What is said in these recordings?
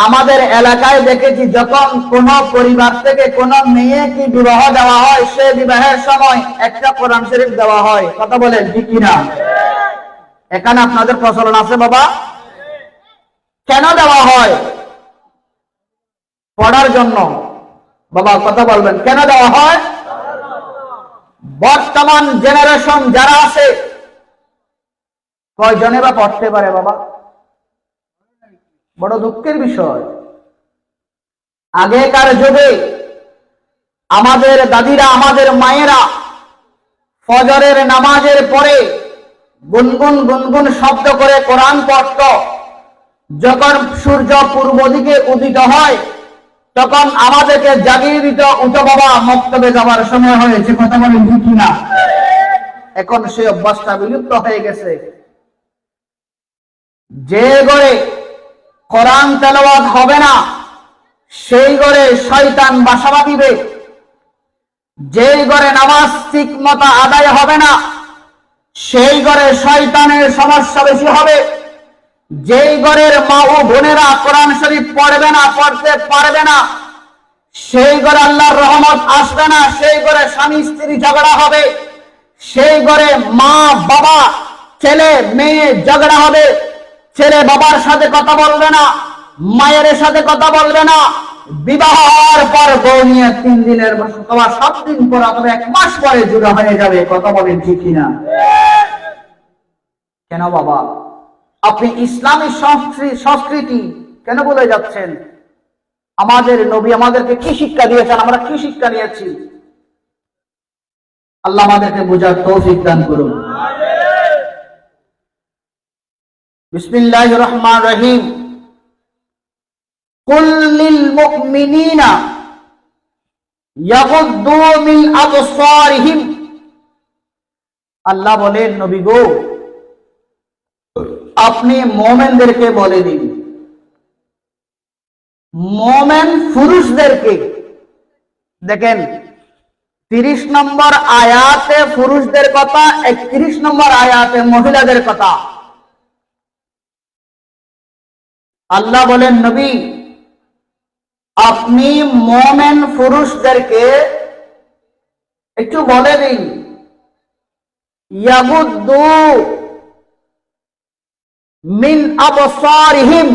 আমাদের এলাকায় দেখেছি যখন কোন পরিবার থেকে কোন মেয়েকে বিবাহ দেওয়া হয়, সে বিবাহের সময় একটা কোরআন শরীফ দেওয়া হয়। কথা বলেন ঠিক কিনা? এখানে আপনাদের প্রচলন আছে বাবা? কেন দেওয়া হয়? পড়ার জন্য। বাবা কথা বলবেন, কেন দেওয়া হয়? বর্তমান জেনারেশন যারা আছে, কয়জনে বা পড়তে পারে বাবা? বড় দুঃখের বিষয়। আগেকার যুগে আমাদের দাদিরা, আমাদের মায়েরা ফজরের নামাজের পরে গুনগুন গুনগুন শব্দ করে কোরআন পড়ত। যখন সূর্য পূর্ব দিকে উদিত হয় তখন আমাদেরকে জাগিয়ে দিত, উঠো বাবা মক্তবে যাওয়ার সময় হয়েছে। কথা বলেন ঠিক কিনা? এখন সেই অভ্যাসটা বিলুপ্ত হয়ে গেছে। যে ঘরে কোরআন তেলাওয়াত হবে না সেই ঘরে শয়তান বাসা বাঁধিবে। যেই ঘরে নামাজ ঠিক মতো আদায় হবে না সেই ঘরে শয়তানের সমস্যা বেশি হবে। যেই ঘরের মা ও বোনেরা কোরআন শরীফ পড়বে না, পড়তে পারবে না, সেই ঘরে আল্লাহর রহমত আসবে না। সেই ঘরে স্বামী স্ত্রী ঝগড়া হবে। সেই ঘরে মা বাবা ছেলে মেয়ে ঝগড়া হবে। ছেলে বাবার সাথে কথা বলবে না, মায়ের সাথে কথা বলবে না। বিবাহ হওয়ার পর বউ নিয়ে 3 দিনের অথবা 7 দিন পর অথবা 1 মাস পরে জুড়া হয়ে যাবে। কথা বলেন ঠিক কিনা? কেন বাবা? আপনি ইসলামী সংস্কৃতি কেন বলে যাচ্ছেন? আমাদের নবী আমাদেরকে কি শিক্ষা দিয়েছেন, আমরা কি শিক্ষা নিয়েছি? আল্লাহ আমাদেরকে বোঝার তৌফিক দান করুন। বিসমিল্লাহির রহমানির রহিম। কুল লিল মুমিনিনা ইয়াগুদ্দু মিন আবসারিহিম। আল্লাহ বলেন, নবী গো আপনি মুমিনদেরকে বলে দিন, মুমিন পুরুষদেরকে। দেখেন 30 নম্বর আয়াতে পুরুষদের কথা, 31 নম্বর আয়াতে মহিলাদের কথা। আল্লাহ বলেন, নবী আপনি মুমিন পুরুষদেরকে একটু বলে দিন, ইয়াগুদ্দু মিন আবসারিহিম,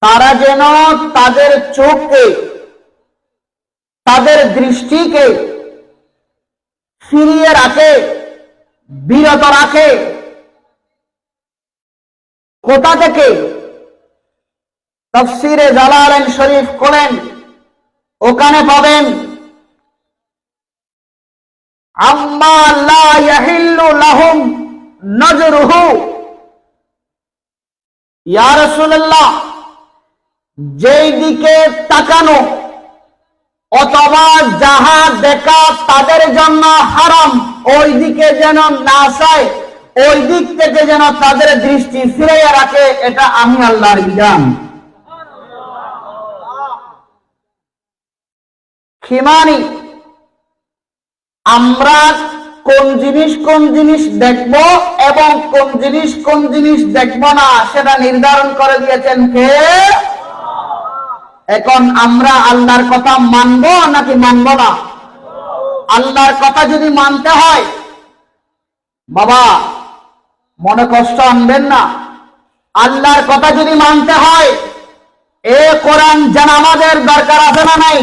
তারা যেন তাদের চোখকে, তাদের দৃষ্টিকে ফিরিয়ে রাখে, বিরত রাখে। কোথা থেকে? তাফসীরে জালালাইন শরীফ করেন, ওখানে পাবেন আম্মা লা ইয়াহিল্লু লাহুম নজরুহু। ইয়া রাসূলুল্লাহ, যেই দিকে তাকানো অথবা যাহা দেখা তাদের জন্য হারাম, ওই দিকে যেন না চায়, ওই দিক থেকে যেন তাদের দৃষ্টি ফিরাইয়া রাখে। এটা আমি আল্লাহর বিধান। খিমানি, আমরা কোন জিনিস দেখব এবং কোন জিনিস দেখব না সেটা নির্ধারণ করে দিয়েছেন কে? এখন আমরা আল্লাহর কথা মানব নাকি মানব না? আল্লাহর কথা যদি মানতে হয় বাবা মনে কষ্ট আনবেন না। আল্লাহর কথা যদি মানতে হয় এ কোরআন জানা আমাদের দরকার আছে না নাই?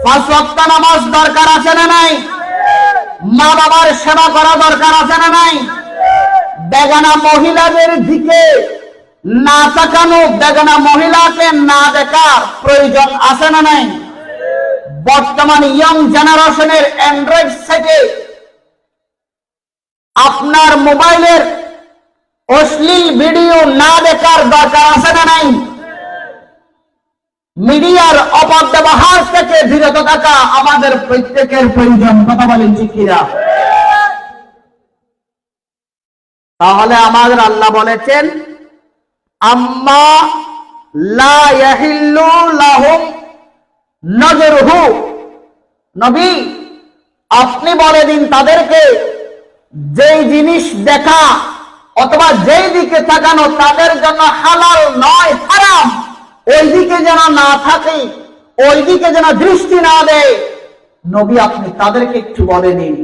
5 ওয়াক্ত নামাজ দরকার আছে না নাই? মা বাবার সেবা করা দরকার আছে না নাই? বেগানা মহিলাদের দিকে না তাকানো, বেগানা মহিলাকে না দেখার প্রয়োজন আছে না নাই? বর্তমান ইয়ং জেনারেশনের অ্যান্ড্রয়েড সেটে আপনার মোবাইলের অশ্লীল ভিডিও না দেখার দরকার আছে না নাই? মিডিয়ার অপব্যবহার থেকে বিরত থাকা আমাদের প্রত্যেকের প্রয়োজন। কথা বলেন ঠিক কিনা? তাহলে আমাদের আল্লাহ বলেছেন আম্মা লা ইয়াহিল্লু লাহুম নজরুহু। নবী আপনি বলে দিন তাদেরকে, যেই জিনিস দেখা অথবা যেই দিকে তাকানো তাদের জন্য হালাল নয়, হারাম। ওইদিকে যেন না থাকে, ওইদিকে যেন দৃষ্টি না দেয়। নবী আপনি তাদেরকে একটু বলে দিন।